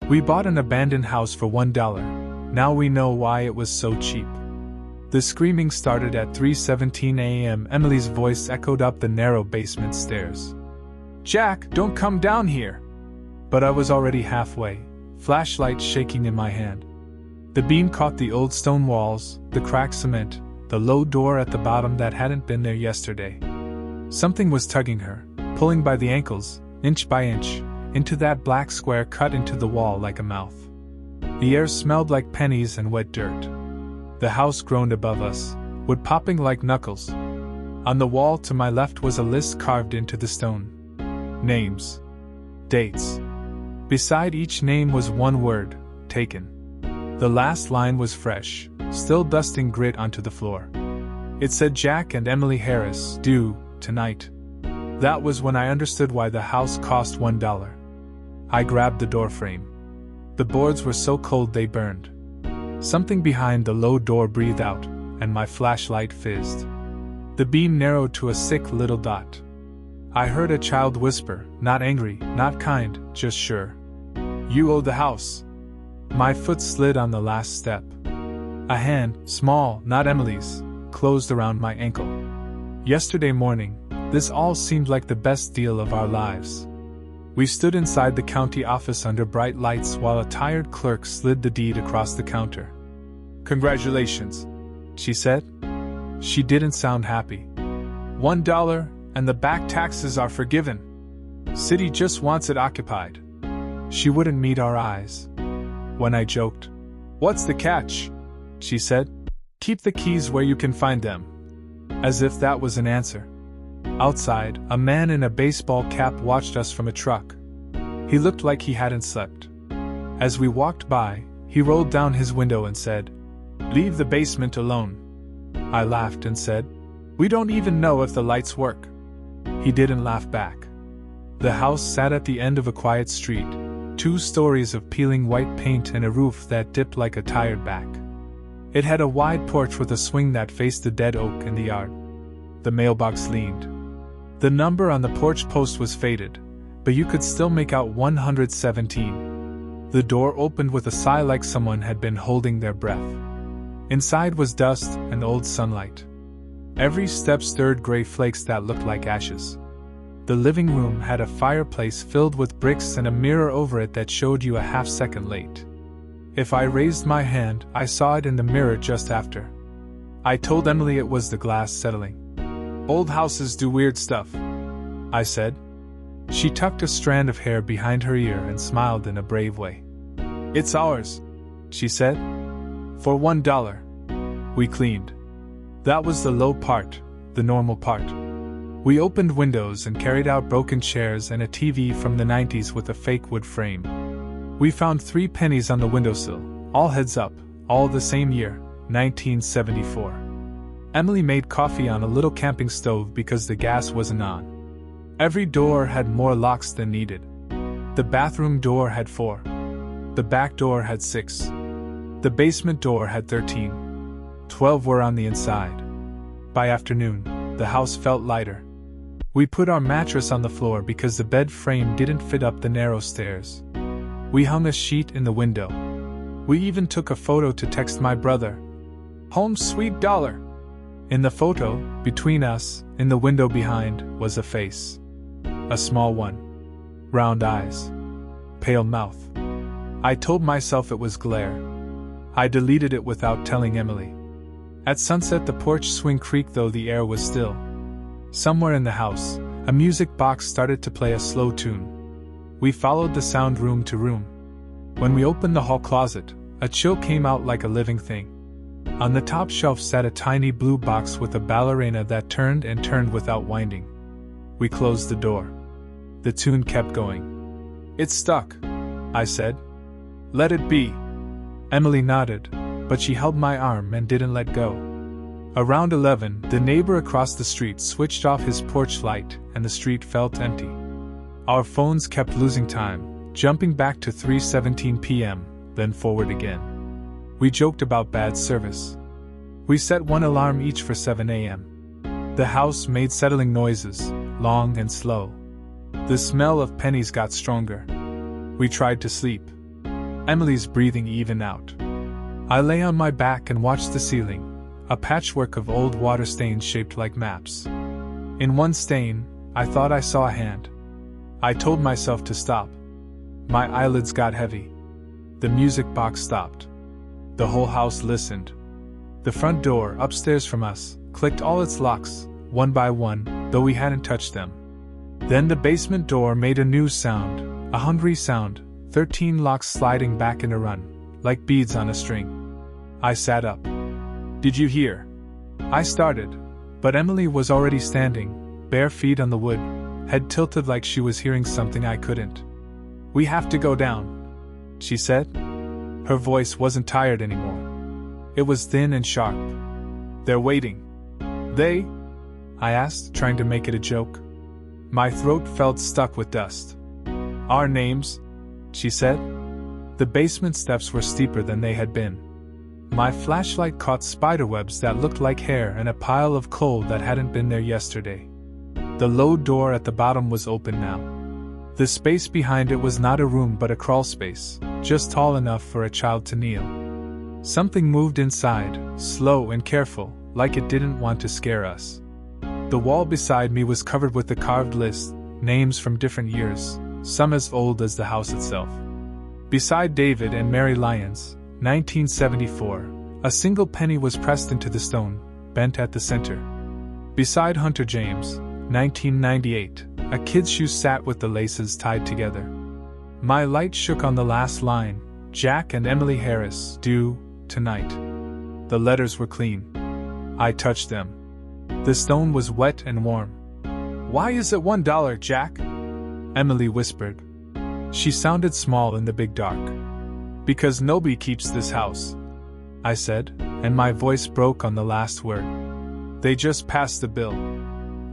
We bought an abandoned house for $1. Now we know why it was so cheap. The screaming started at 3:17 a.m. Emily's voice echoed up the narrow basement stairs. "Jack, don't come down here!" But I was already halfway, flashlight shaking in my hand. The beam caught the old stone walls, the cracked cement, the low door at the bottom that hadn't been there yesterday. Something was tugging her, pulling by the ankles, inch by inch, into that black square cut into the wall like a mouth. The air smelled like pennies and wet dirt. The house groaned above us, wood popping like knuckles. On the wall to my left was a list carved into the stone. Names. Dates. Beside each name was one word, taken. The last line was fresh, still dusting grit onto the floor. It said Jack and Emily Harris, due, tonight. That was when I understood why the house cost $1. I grabbed the door frame. The boards were so cold they burned. Something behind the low door breathed out, and my flashlight fizzed. The beam narrowed to a sick little dot. I heard a child whisper, not angry, not kind, just sure. "You owe the house." My foot slid on the last step. A hand, small, not Emily's, closed around my ankle. Yesterday morning, this all seemed like the best deal of our lives. We stood inside the county office under bright lights while a tired clerk slid the deed across the counter. "Congratulations," she said. She didn't sound happy. $1, and the back taxes are forgiven. City just wants it occupied. She wouldn't meet our eyes. When I joked, "What's the catch?" she said, "Keep the keys where you can find them." As if that was an answer. Outside, a man in a baseball cap watched us from a truck. He looked like he hadn't slept. As we walked by, he rolled down his window and said, "Leave the basement alone." I laughed and said, "We don't even know if the lights work." He didn't laugh back. The house sat at the end of a quiet street, 2 stories of peeling white paint and a roof that dipped like a tired back. It had a wide porch with a swing that faced the dead oak in the yard. The mailbox leaned. The number on the porch post was faded, but you could still make out 117. The door opened with a sigh like someone had been holding their breath. Inside was dust and old sunlight. Every step stirred gray flakes that looked like ashes. The living room had a fireplace filled with bricks and a mirror over it that showed you a half-second late. If I raised my hand, I saw it in the mirror just after. I told Emily it was the glass settling. "Old houses do weird stuff," I said. She tucked a strand of hair behind her ear and smiled in a brave way. "It's ours," she said. "For $1. We cleaned. That was the low part, the normal part. We opened windows and carried out broken chairs and a TV from the 90s with a fake wood frame. We found 3 pennies on the windowsill, all heads up, all the same year, 1974. Emily made coffee on a little camping stove because the gas wasn't on. Every door had more locks than needed. The bathroom door had 4. The back door had 6. The basement door had 13. 12 were on the inside. By afternoon, the house felt lighter. We put our mattress on the floor because the bed frame didn't fit up the narrow stairs. We hung a sheet in the window. We even took a photo to text my brother. "Home sweet $1." In the photo, between us, in the window behind, was a face. A small one. Round eyes. Pale mouth. I told myself it was glare. I deleted it without telling Emily. At sunset the porch swing creaked though the air was still. Somewhere in the house, a music box started to play a slow tune. We followed the sound room to room. When we opened the hall closet, a chill came out like a living thing. On the top shelf sat a tiny blue box with a ballerina that turned and turned without winding. We closed the door. The tune kept going. "It's stuck," I said. "Let it be." Emily nodded, but she held my arm and didn't let go. Around 11, the neighbor across the street switched off his porch light and the street felt empty. Our phones kept losing time, jumping back to 3:17 p.m., then forward again. We joked about bad service. We set 1 alarm each for 7 a.m. The house made settling noises, long and slow. The smell of pennies got stronger. We tried to sleep. Emily's breathing evened out. I lay on my back and watched the ceiling, a patchwork of old water stains shaped like maps. In one stain, I thought I saw a hand. I told myself to stop. My eyelids got heavy. The music box stopped. The whole house listened. The front door, upstairs from us, clicked all its locks, one by one, though we hadn't touched them. Then the basement door made a new sound, a hungry sound, 13 locks sliding back in a run, like beads on a string. I sat up. "Did you hear?" I started, but Emily was already standing, bare feet on the wood, head tilted like she was hearing something I couldn't. "We have to go down," she said. Her voice wasn't tired anymore. It was thin and sharp. "They're waiting." "They?" I asked, trying to make it a joke. My throat felt stuck with dust. "Our names," she said. The basement steps were steeper than they had been. My flashlight caught spiderwebs that looked like hair and a pile of coal that hadn't been there yesterday. The low door at the bottom was open now. The space behind it was not a room but a crawl space, just tall enough for a child to kneel. Something moved inside, slow and careful, like it didn't want to scare us. The wall beside me was covered with a carved list, names from different years, some as old as the house itself. Beside David and Mary Lyons, 1974, a single penny was pressed into the stone, bent at the center. Beside Hunter James, 1998, a kid's shoe sat with the laces tied together. My light shook on the last line, Jack and Emily Harris, due, tonight. The letters were clean. I touched them. The stone was wet and warm. "Why is it $1, Jack?" Emily whispered. She sounded small in the big dark. "Because nobody keeps this house," I said, and my voice broke on the last word. "They just passed the bill."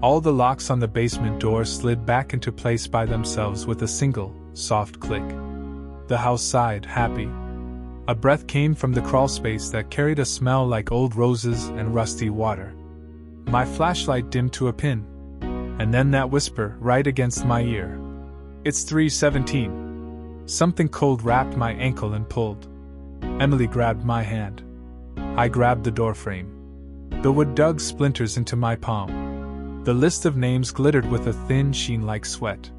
All the locks on the basement door slid back into place by themselves with a single, soft click. The house sighed, happy. A breath came from the crawl space that carried a smell like old roses and rusty water. My flashlight dimmed to a pin. And then that whisper right against my ear. "It's 3:17. Something cold wrapped my ankle and pulled. Emily grabbed my hand. I grabbed the doorframe. The wood dug splinters into my palm. The list of names glittered with a thin sheen like sweat.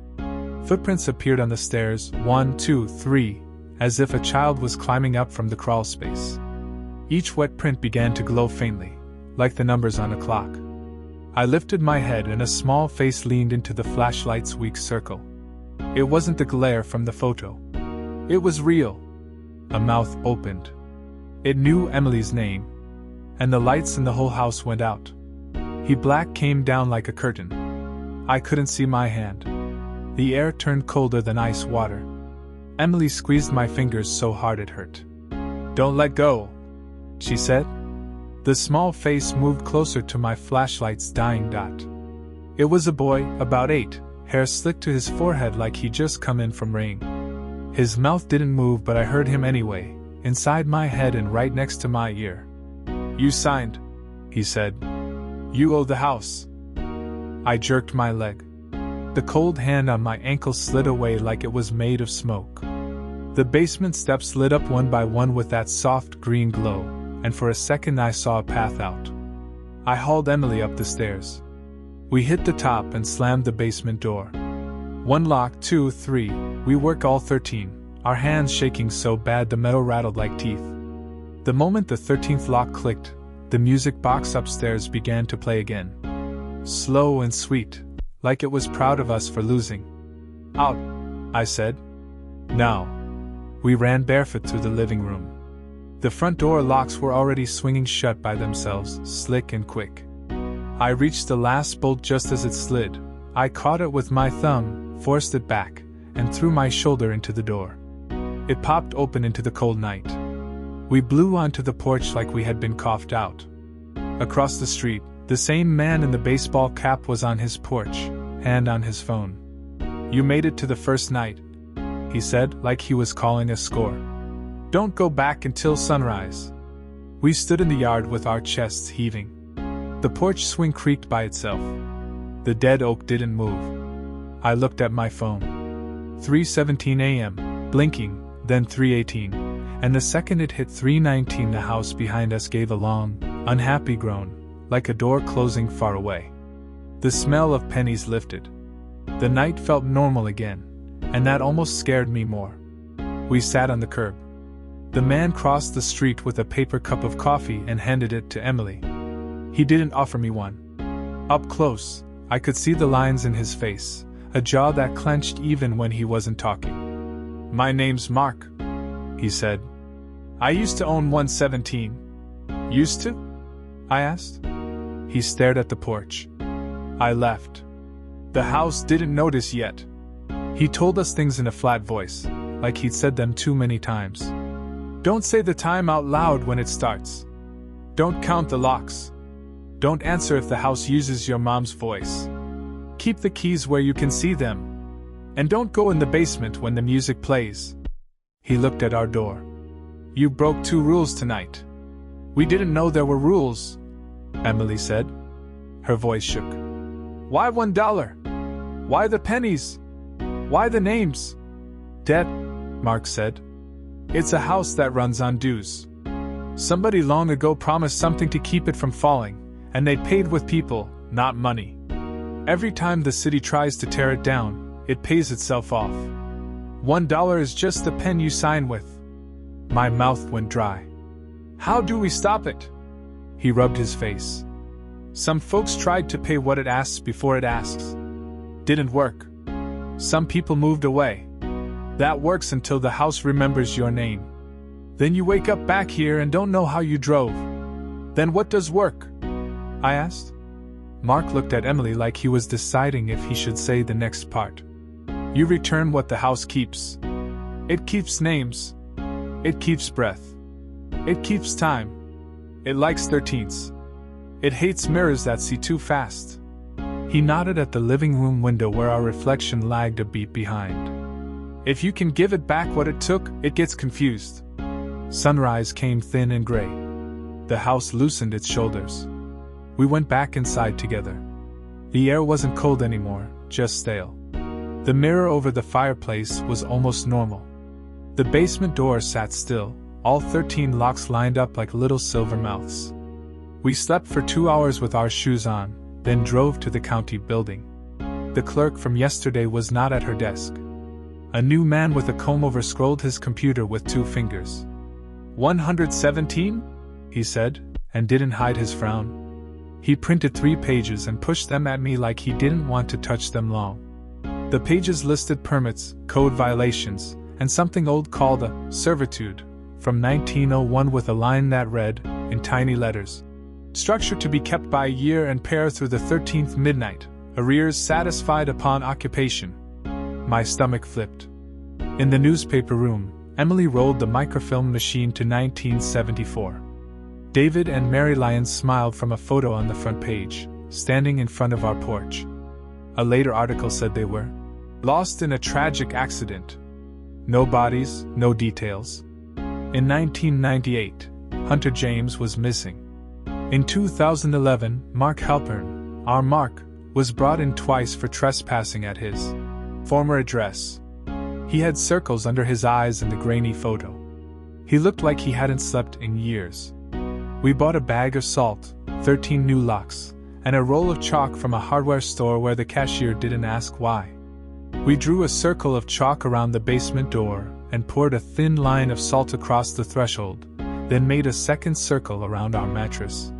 Footprints appeared on the stairs, 1, 2, 3, as if a child was climbing up from the crawl space. Each wet print began to glow faintly, like the numbers on a clock. I lifted my head and a small face leaned into the flashlight's weak circle. It wasn't the glare from the photo. It was real. A mouth opened. It knew Emily's name. And the lights in the whole house went out. Black came down like a curtain. I couldn't see my hand. The air turned colder than ice water. Emily squeezed my fingers so hard it hurt. "Don't let go," she said. The small face moved closer to my flashlight's dying dot. It was a boy, about 8, hair slicked to his forehead like he'd just come in from rain. His mouth didn't move, but I heard him anyway, inside my head and right next to my ear. "You signed," he said. "You owe the house." I jerked my leg. The cold hand on my ankle slid away like it was made of smoke. The basement steps lit up one by one with that soft green glow, and for a second I saw a path out. I hauled Emily up the stairs. We hit the top and slammed the basement door. 1 lock, 2, 3, we work all 13, our hands shaking so bad the metal rattled like teeth. The moment the 13th lock clicked, the music box upstairs began to play again. Slow and sweet, like it was proud of us for losing. "Out," I said. "Now." We ran barefoot through the living room. The front door locks were already swinging shut by themselves, slick and quick. I reached the last bolt just as it slid. I caught it with my thumb, forced it back, and threw my shoulder into the door. It popped open into the cold night. We blew onto the porch like we had been coughed out. Across the street, the same man in the baseball cap was on his porch, hand on his phone. "You made it to the first night," he said, like he was calling a score. "Don't go back until sunrise." We stood in the yard with our chests heaving. The porch swing creaked by itself. The dead oak didn't move. I looked at my phone. 3:17 a.m., blinking, then 318, and the second it hit 319 the house behind us gave a long, unhappy groan, like a door closing far away. The smell of pennies lifted. The night felt normal again, and that almost scared me more. We sat on the curb. The man crossed the street with a paper cup of coffee and handed it to Emily. He didn't offer me one. Up close, I could see the lines in his face, a jaw that clenched even when he wasn't talking. "My name's Mark," he said. "I used to own 117. "Used to?" I asked. He stared at the porch. I left. The house didn't notice yet. He told us things in a flat voice, like he'd said them too many times. "Don't say the time out loud when it starts. Don't count the locks. Don't answer if the house uses your mom's voice. Keep the keys where you can see them. And don't go in the basement when the music plays." He looked at our door. "You broke 2 rules tonight." "We didn't know there were rules," Emily said. Her voice shook. "Why $1? Why the pennies? Why the names?" "Debt," Mark said. "It's a house that runs on dues. Somebody long ago promised something to keep it from falling, and they paid with people, not money. Every time the city tries to tear it down, it pays itself off. $1 is just the pen you sign with." My mouth went dry. "How do we stop it?" He rubbed his face. "Some folks tried to pay what it asks before it asks. Didn't work. Some people moved away. That works until the house remembers your name. Then you wake up back here and don't know how you drove. Then what does work?" I asked. Mark looked at Emily like he was deciding if he should say the next part. "You return what the house keeps. It keeps names. It keeps breath. It keeps time. It likes 13ths. It hates mirrors that see too fast." He nodded at the living room window where our reflection lagged a beat behind. "If you can give it back what it took, it gets confused." Sunrise came thin and gray. The house loosened its shoulders. We went back inside together. The air wasn't cold anymore, just stale. The mirror over the fireplace was almost normal. The basement door sat still, all 13 locks lined up like little silver mouths. We slept for 2 hours with our shoes on, then drove to the county building. The clerk from yesterday was not at her desk. A new man with a comb-over scrolled his computer with 2 fingers. 117? He said, and didn't hide his frown. He printed 3 pages and pushed them at me like he didn't want to touch them long. The pages listed permits, code violations, and something old called a servitude, from 1901 with a line that read, in tiny letters, "Structure to be kept by a year and pair through the 13th midnight, arrears satisfied upon occupation." My stomach flipped. In the newspaper room, Emily rolled the microfilm machine to 1974. David and Mary Lyons smiled from a photo on the front page, standing in front of our porch. A later article said they were lost in a tragic accident. No bodies, no details. In 1998, Hunter James was missing. In 2011, Mark Halpern, our Mark, was brought in twice for trespassing at his former address. He had circles under his eyes in the grainy photo. He looked like he hadn't slept in years. We bought a bag of salt, 13 new locks, and a roll of chalk from a hardware store where the cashier didn't ask why. We drew a circle of chalk around the basement door and poured a thin line of salt across the threshold, then made a second circle around our mattress.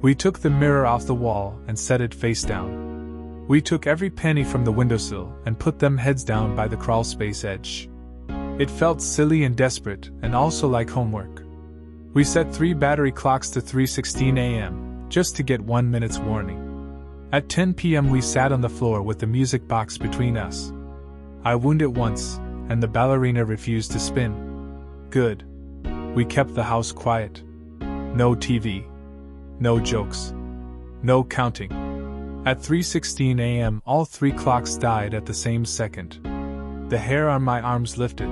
We took the mirror off the wall and set it face down. We took every penny from the windowsill and put them heads down by the crawlspace edge. It felt silly and desperate, and also like homework. We set 3 battery clocks to 3:16 a.m., just to get 1 minute's warning. At 10 p.m. we sat on the floor with the music box between us. I wound it once, and the ballerina refused to spin. Good. We kept the house quiet. No TV. No jokes. No counting. At 3:16 a.m. all 3 clocks died at the same second. The hair on my arms lifted.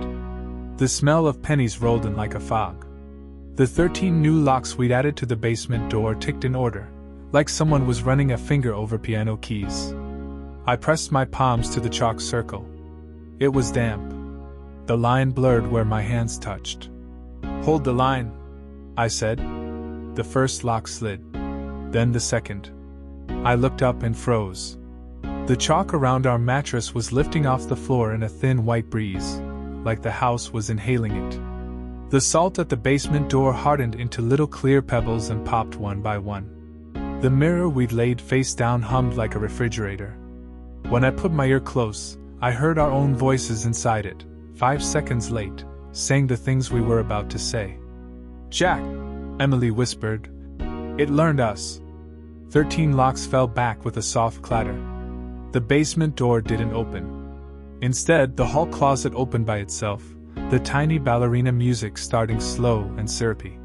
The smell of pennies rolled in like a fog. The 13 new locks we'd added to the basement door ticked in order, like someone was running a finger over piano keys. I pressed my palms to the chalk circle. It was damp. The line blurred where my hands touched. "Hold the line," I said. The first lock slid. Then the second. I looked up and froze. The chalk around our mattress was lifting off the floor in a thin white breeze, like the house was inhaling it. The salt at the basement door hardened into little clear pebbles and popped one by one. The mirror we'd laid face down hummed like a refrigerator. When I put my ear close, I heard our own voices inside it, 5 seconds late, saying the things we were about to say. "Jack," Emily whispered. "It learned us." 13 locks fell back with a soft clatter. The basement door didn't open. Instead, the hall closet opened by itself, the tiny ballerina music starting slow and syrupy.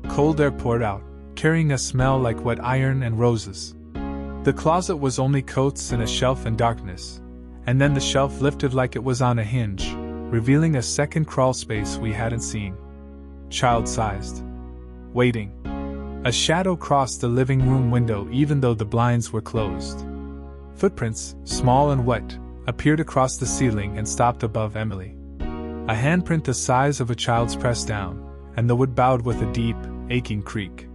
Cold air poured out, carrying a smell like wet iron and roses. The closet was only coats and a shelf and darkness, and then the shelf lifted like it was on a hinge, revealing a second crawl space we hadn't seen. Child-sized. Waiting. A shadow crossed the living room window even though the blinds were closed. Footprints, small and wet, appeared across the ceiling and stopped above Emily. A handprint the size of a child's pressed down, and the wood bowed with a deep, aching creak.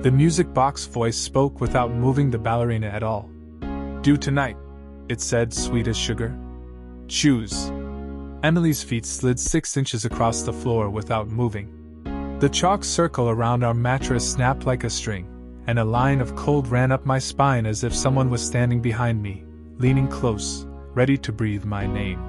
The music box voice spoke without moving the ballerina at all. "Do tonight," it said, sweet as sugar. "Choose." Emily's feet slid 6 inches across the floor without moving. The chalk circle around our mattress snapped like a string, and a line of cold ran up my spine as if someone was standing behind me, leaning close, ready to breathe my name.